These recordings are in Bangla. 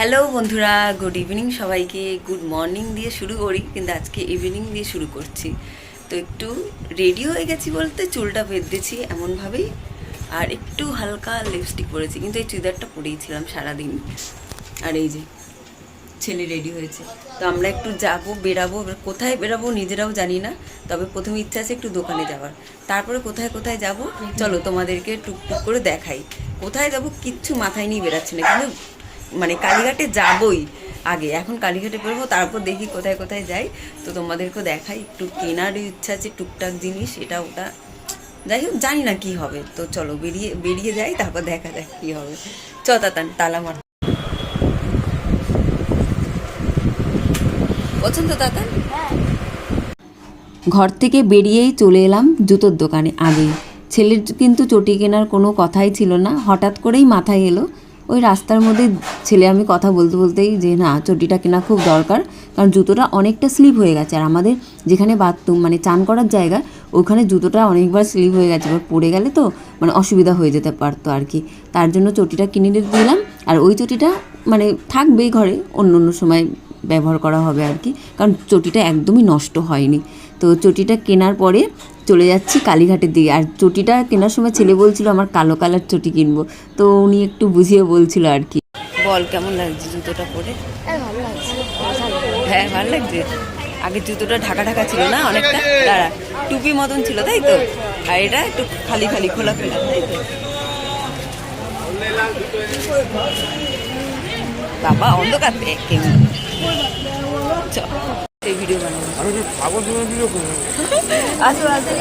হ্যালো বন্ধুরা, গুড ইভিনিং সবাইকে। গুড মর্নিং দিয়ে শুরু করি, কিন্তু আজকে ইভিনিং দিয়ে শুরু করছি। তো একটু রেডি হয়ে গেছি বলতে চুলটা বেঁধেছি এমনভাবেই, আর একটু হালকা লিপস্টিক পরেছি, কিন্তু এই চুড়িদারটা পরেইছিলাম সারাদিন। আর এই যে ছেলে রেডি হয়েছে, তো আমরা একটু যাবো, বেরাবো। এবার কোথায় বেরাবো নিজেরাও জানি না, তবে প্রথমে ইচ্ছা আছে একটু দোকানে যাওয়ার। তারপরে কোথায় কোথায় যাব চলো তোমাদেরকে টুকটুক করে দেখাই। কোথায় যাব কিচ্ছু মাথায় নিয়ে বেরাচ্ছি না, কিন্তু মানে কালীঘাটে যাবই আগে। এখন কালীঘাটে বেরোবো, তারপর দেখি কোথায় কোথায় যাই। তো তোমাদেরকেও দেখাই, একটু কেনার ইচ্ছা আছে টুকটাক জিনিস, এটা ওটা, যাই হোক জানি না কি হবে। তো চলো বেরিয়ে যাই, তারপর দেখা যাক কি হবে। তালা মার পছন্দ তাতান। ঘর থেকে বেরিয়েই চলে এলাম জুতোর দোকানে আগেই। ছেলের কিন্তু চটি কেনার কোনো কথাই ছিল না, হঠাৎ করেই মাথায় এলো। ওই রাস্তার মধ্যে ছেলে আমি কথা বলতে বলতেই যে না, চটিটা কেনা খুব দরকার, কারণ জুতোটা অনেকটা স্লিপ হয়ে গেছে। আর আমাদের যেখানে বাথরুম মানে চান করার জায়গা, ওখানে জুতোটা অনেকবার স্লিপ হয়ে গেছে, এবার পড়ে গেলে তো মানে অসুবিধা হয়ে যেতে পারতো আর কি। তার জন্য চটিটা কিনে দিলাম। আর ওই চটিটা মানে থাকবেই ঘরে, অন্য অন্য সময় ব্যবহার করা হবে আর কি, কারণ চটিটা একদমই নষ্ট হয়নি। তো চটিটা কেনার পরে চলে যাচ্ছি কালীঘাটের দিকে। আর চটিটা কেনার সময় ছেলে বলছিল আমার কালো কালার চটি কিনবো, তো উনি একটু বুঝিয়ে বলছিল আর কি। বল কেমন লাগছে জুতোটা পরে? হ্যাঁ ভালো লাগছে। আগে জুতোটা ঢাকা ঢাকা ছিল না অনেকটা, দাঁড়া টুপি মতন ছিল তাই তো, আর এটা একটু খালি খালি খোলা খোলা তাই তো। বাবা অন্ধকার কেমন ভিডিও বানাবো, আসো আসো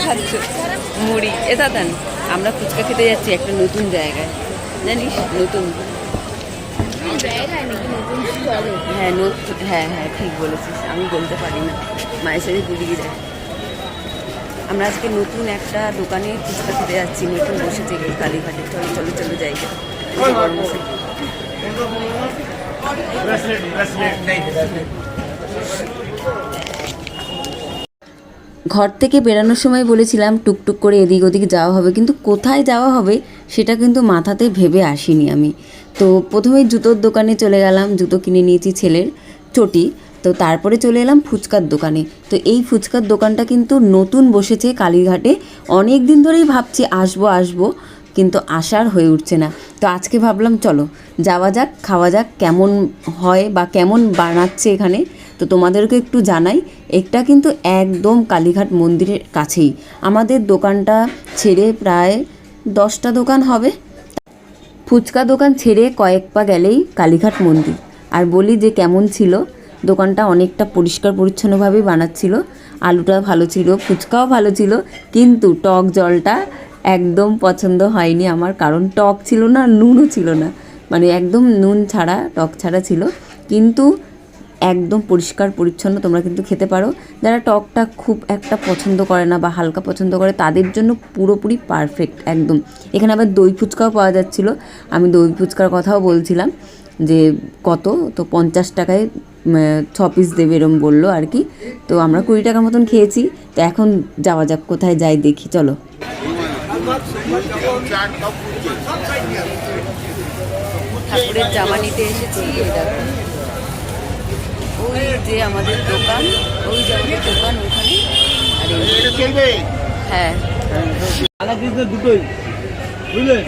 খাচ্ছ মুড়ি। এটা দেন, আমরা ফুচকা খেতে যাচ্ছি একটা নতুন জায়গায়, জানিস নতুন। হ্যাঁ হ্যাঁ হ্যাঁ ঠিক বলেছিস, আমি বলতে পারি না, মায়ের সাথে গুলিয়ে যায়। আমরা আজকে নতুন একটা দোকানে ফুচকা খেতে যাচ্ছি, নতুন বসেছে কালীঘাটে। চলো চলো চলো যাই। ঘর থেকে বেরানোর সময় বলেছিলাম টুকটুক করে এদিক ওদিক যাওয়া হবে, কিন্তু কোথায় যাওয়া হবে সেটা কিন্তু মাথাতে ভেবে আসিনি আমি। তো প্রথমেই জুতোর দোকানে চলে গেলাম, জুতো কিনে নিয়েছি ছেলের চটি। তো তারপরে চলে এলাম ফুচকার দোকানে। তো এই ফুচকার দোকানটা কিন্তু নতুন বসেছে কালীঘাটে, অনেক দিন ধরেই ভাবছি আসবো আসবো, কিন্তু আসার হয়ে উঠছে না। তো আজকে ভাবলাম চলো যাওয়া যাক, খাওয়া যাক, কেমন হয় বা কেমন বানাচ্ছে এখানে। তো তোমাদেরকে একটু জানাই, এটা কিন্তু একদম কালীঘাট মন্দিরের কাছেই। আমাদের দোকানটা ছেড়ে প্রায় 10টা দোকান হবে। ফুচকা দোকান ছেড়ে কয়েক পা গেলেই কালীঘাট মন্দির। আর বলি যে কেমন ছিল দোকানটা, অনেকটা পরিষ্কার পরিচ্ছন্নভাবেই বানাচ্ছিল। আলুটা ভালো ছিল, ফুচকাও ভালো ছিল, কিন্তু টক জলটা একদম পছন্দ হয়নি আমার, কারণ টক ছিল না, নুনও ছিল না, মানে একদম নুন ছাড়া টক ছাড়া ছিল। কিন্তু একদম পরিষ্কার পরিচ্ছন্ন, তোমরা কিন্তু খেতে পারো। যারা টকটা খুব একটা পছন্দ করে না বা হালকা পছন্দ করে, তাদের জন্য পুরোপুরি পারফেক্ট একদম। এখানে আবার দই ফুচকাও পাওয়া যাচ্ছিলো। আমি দই ফুচকার কথাও বলছিলাম যে কত, তো 50 টাকায় 6 পিস দেবে এরম বললো আর কি। তো আমরা 20 টাকার মতন খেয়েছি। তো এখন যাওয়া যাক, কোথায় যাই দেখি চলো। ঠাকুরের জামা নিতে এসেছি, ওই যে আমাদের দোকান, ওই যে আমাদের দোকান ওখানে। হ্যাঁ দুটোই বুঝলেন,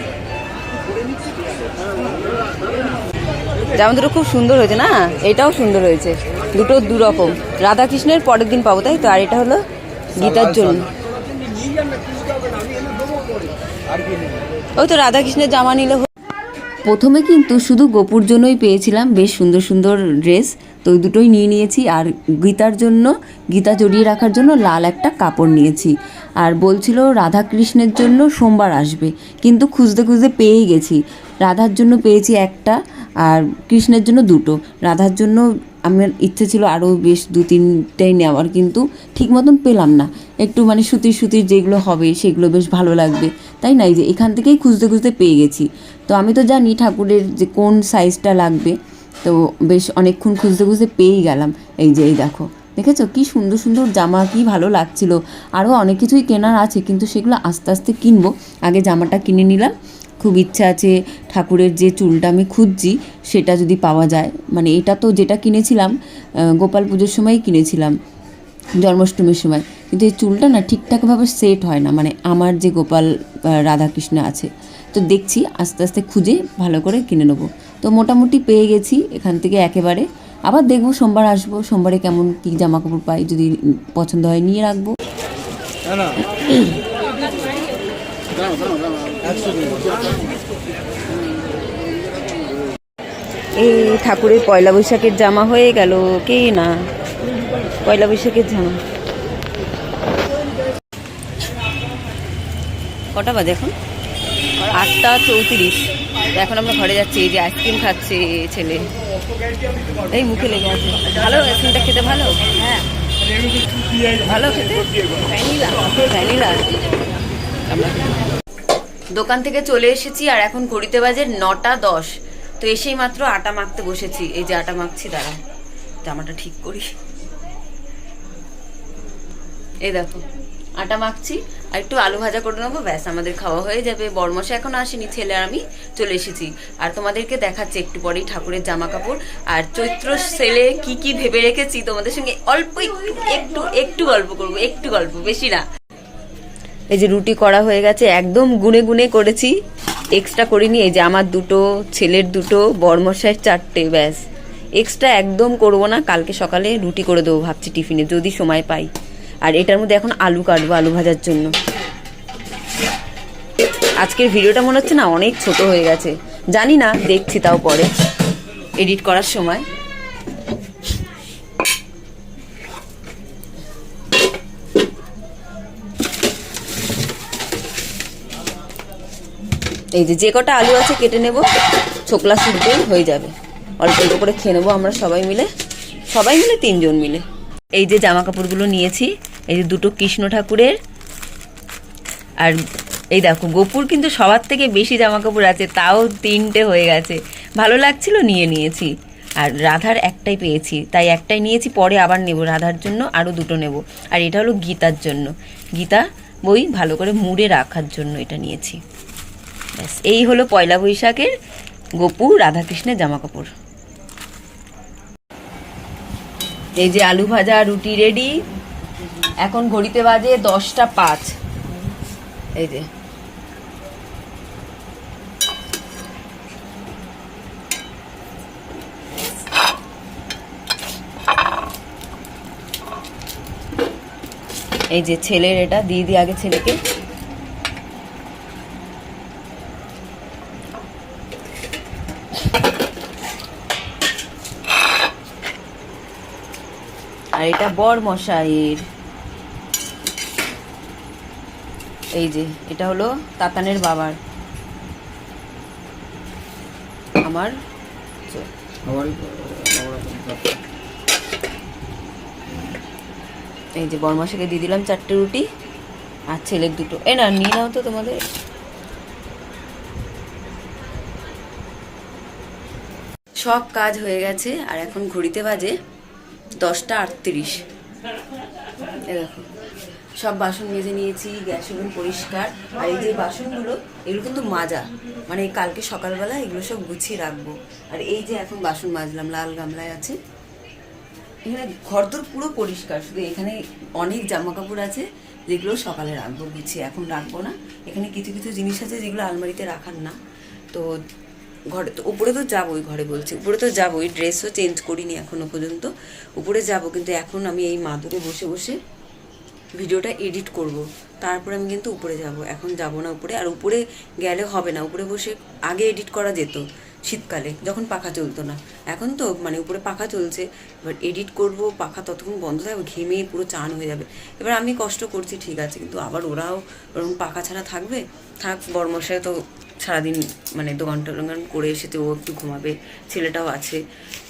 জামা দুটো খুব সুন্দর হয়েছে না, এটাও সুন্দর হয়েছে, দুটো দুরকম। রাধাকৃষ্ণের পরের দিন পাবো তাই তো, আর এটা হলো গীতার জন্য। ওই তো রাধাকৃষ্ণের জামা নিলে। প্রথমে কিন্তু শুধু গোপুর জন্যই পেয়েছিলাম বেশ সুন্দর সুন্দর ড্রেস, তো ওই দুটোই নিয়ে নিয়েছি। আর গীতার জন্য, গীতা জড়িয়ে রাখার জন্য লাল একটা কাপড় নিয়েছি। আর বলছিল রাধাকৃষ্ণের জন্য সোমবার আসবে, কিন্তু খুঁজতে খুঁজতে পেয়েই গেছি। রাধার জন্য পেয়েছি একটা, আর কৃষ্ণের জন্য দুটো। রাধার জন্য আমার ইচ্ছে ছিল আরও বেশ 2-3টাই নেওয়ার, কিন্তু ঠিক মতন পেলাম না। একটু মানে সুতির সুতির যেগুলো হবে সেগুলো বেশ ভালো লাগবে, তাই না? এই যে এখান থেকেই খুঁজতে খুঁজতে পেয়ে গেছি। তো আমি তো জানি ঠাকুরের যে কোন সাইজটা লাগবে, তো বেশ অনেকক্ষণ খুঁজতে খুঁজতে পেয়েই গেলাম। এই যে এই দেখো, দেখেছো কি সুন্দর সুন্দর জামা, কি ভালো লাগছিল। আরও অনেক কিছুই কেনার আছে, কিন্তু সেগুলো আস্তে আস্তে কিনবো, আগে জামাটা কিনে নিলাম, খুব ইচ্ছা আছে ঠাকুরের যে চুলটা আমি খুঁজছি সেটা যদি পাওয়া যায়। মানে এটা তো যেটা কিনেছিলাম গোপাল পুজোর সময়ই কিনেছিলাম, জন্মাষ্টমীর সময়, কিন্তু এই চুলটা না ঠিকঠাকভাবে সেট হয় না, মানে আমার যে গোপাল রাধাকৃষ্ণ আছে। তো দেখছি আস্তে আস্তে খুঁজে ভালো করে কিনে নেবো। তো মোটামুটি পেয়ে গেছি এখান থেকে একেবারে। আবার দেখবো সোমবার আসবো, সোমবারে কেমন কী জামা কাপড় পাই, যদি পছন্দ হয় নিয়ে রাখবো। এই ঠাকুরের পয়লা বৈশাখের জামা হয়ে গেল, কে না পয়লা বৈশাখের জামা। কটা বাজে এখন? 8:34। এখন আমরা ঘরে যাচ্ছি। এই যে আইসক্রিম খাচ্ছে ছেলে, এই মুখে লেগে আছে। ভালো আইসক্রিমটা খেতে, ভালো? হ্যাঁ ভালো খেতে, ভ্যানিলা ভ্যানিলা। দোকান থেকে চলে এসেছি আর এখন ঘড়িতে বাজে 9:10। তো এসেই মাত্র আটা মাখতে বসেছি। এই যে আটা মাখছি, দাঁড়া জামাটা ঠিক করি। এই দেখো আটা মাখছি আর একটু আলু ভাজা করে নেবো, ব্যাস আমাদের খাওয়া হয়ে যাবে। বড়মশা এখনো আসেনি, ছেলে আর আমি চলে এসেছি। আর তোমাদেরকে দেখাচ্ছি একটু পরেই ঠাকুরের জামা কাপড় আর চৈত্র সেলে কি কি ভেবে রেখেছি তোমাদের সঙ্গে অল্প একটু একটু গল্প করবো, একটু গল্প, বেশি না। এই যে রুটি করা হয়ে গেছে, একদম গুনে গুনে করেছি, এক্সট্রা করিনি। এই যে আমার দুটো, ছেলের দুটো, বড়মশাইয়ের 4টে, ব্যাস এক্সট্রা একদম করবো না। কালকে সকালে রুটি করে দেবো ভাবছি টিফিনে, যদি সময় পাই। আর এটার মধ্যে এখন আলু কাটবো আলু ভাজার জন্য। আজকের ভিডিওটা মনে হচ্ছে না অনেক ছোট হয়ে গেছে, জানি না, দেখছি তাও পরে এডিট করার সময়। এই যে কটা আলু আছে কেটে নেব, ছোকলা শুদ্ধ হয়ে যাবে। অল্প অল্প করে খেয়ে নেবো আমরা সবাই মিলে 3 জন মিলে। এই যে জামা কাপড়গুলো নিয়েছি, এই যে দুটো কৃষ্ণ ঠাকুরের, আর এই দেখো গোপুর কিন্তু সবার থেকে বেশি জামা কাপড় আছে, তাও 3টে হয়ে গেছে। ভালো লাগছিল নিয়ে নিয়েছি। আর রাধার একটাই পেয়েছি, তাই একটাই নিয়েছি, পরে আবার নেব রাধার জন্য, আরও 2টো নেব। আর এটা হলো গীতার জন্য, গীতা বই ভালো করে মুড়ে রাখার জন্য এটা নিয়েছি। ব্যাস এই হলো পয়লা বৈশাখের গোপু রাধাকৃষ্ণের জামা কাপড়। এই যে আলু ভাজা রুটি রেডি। এখন ঘড়িতে বাজে 10:05। এই যে এই যে ছেলের এটা দিয়ে দিই আগে ছেলেকে। আর এটা বড়মশাইয়ের। এই যে এটা হলো তাতানের বাবার, আমার। এই যে বড়মশাইকে দিয়ে দিলাম 4টে রুটি আর ছেলের 2টো। এ না নিয়ে নাও তো তোমাদের। সব কাজ হয়ে গেছে আর এখন ঘড়িতে বাজে 10:38। এ দেখো সব বাসন মেজে নিয়েছি, গ্যাস ওভেন পরিষ্কার। আর এই যে বাসনগুলো, এগুলো কিন্তু মাজা, মানে কালকে সকালবেলা এগুলো সব গুছিয়ে রাখবো। আর এই যে এখন বাসন মাজলাম, লাল গামলায় আছে। এখানে ঘরদোর পুরো পরিষ্কার, শুধু এখানে অনেক জামা কাপড় আছে যেগুলো সকালে রাখবো গুছিয়ে, এখন রাখবো না। এখানে কিছু কিছু জিনিস আছে যেগুলো আলমারিতে রাখার না। তো ঘরে তো উপরে তো যাবোই, ঘরে বলছি উপরে তো যাবোই, ড্রেসও চেঞ্জ করিনি এখনো পর্যন্ত। উপরে যাব, কিন্তু এখন আমি এই মাদুরে বসে বসে ভিডিওটা এডিট করব, তারপরে আমি কিন্তু উপরে যাব। এখন যাব না উপরে, আর উপরে গেলে হবে না। উপরে বসে আগে এডিট করা যেত শীতকালে, যখন পাখা চলতো না। এখন তো মানে উপরে পাখা চলছে, এবার এডিট করব, পাখা ততক্ষণ বন্ধ থাকবে, ঘেমে পুরো চান হয়ে যাবে। এবার আমি কষ্ট করছি ঠিক আছে, কিন্তু আবার ওরাও ওরকম পাখা ছাড়া থাকবে? থাক, বড়মশাই তো সারাদিন মানে দোকান টোকান করে এসেছে, ও একটু ঘুমাবে, ছেলেটাও আছে।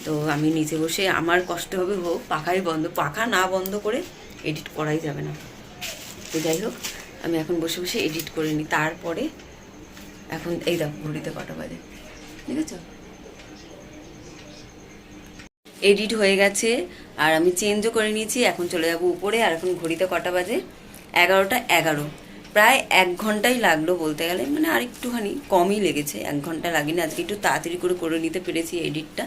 তো আমি নিচে বসে, আমার কষ্ট হবে হোক, পাখাই বন্ধ, পাখা না বন্ধ করে এডিট করাই যাবে না। তো যাই হোক, আমি এখন বসে বসে এডিট করে নিই। তারপরে এখন এই দেখো ঘড়িতে কটা বাজে, ঠিক আছে? এডিট হয়ে গেছে আর আমি চেঞ্জও করে নিয়েছি। এখন চলে যাব উপরে। আর এখন ঘড়িতে কটা বাজে? 11:11। প্রায় 1 ঘন্টাই লাগলো বলতে গেলে, মানে আর একটুখানি কমই লেগেছে, 1 ঘন্টা লাগেনি। আজকে একটু তাড়াতাড়ি করে নিতে পেরেছি এডিটটা।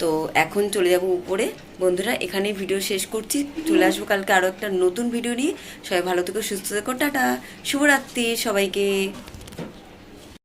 তো এখন চলে যাব উপরে। বন্ধুরা এখানেই ভিডিও শেষ করছি, চলে আসবো কালকে আরও একটা নতুন ভিডিও নিয়ে। সবাই ভালো থেকো, সুস্থ থেকো, টাটা, শুভরাত্রি সবাইকে।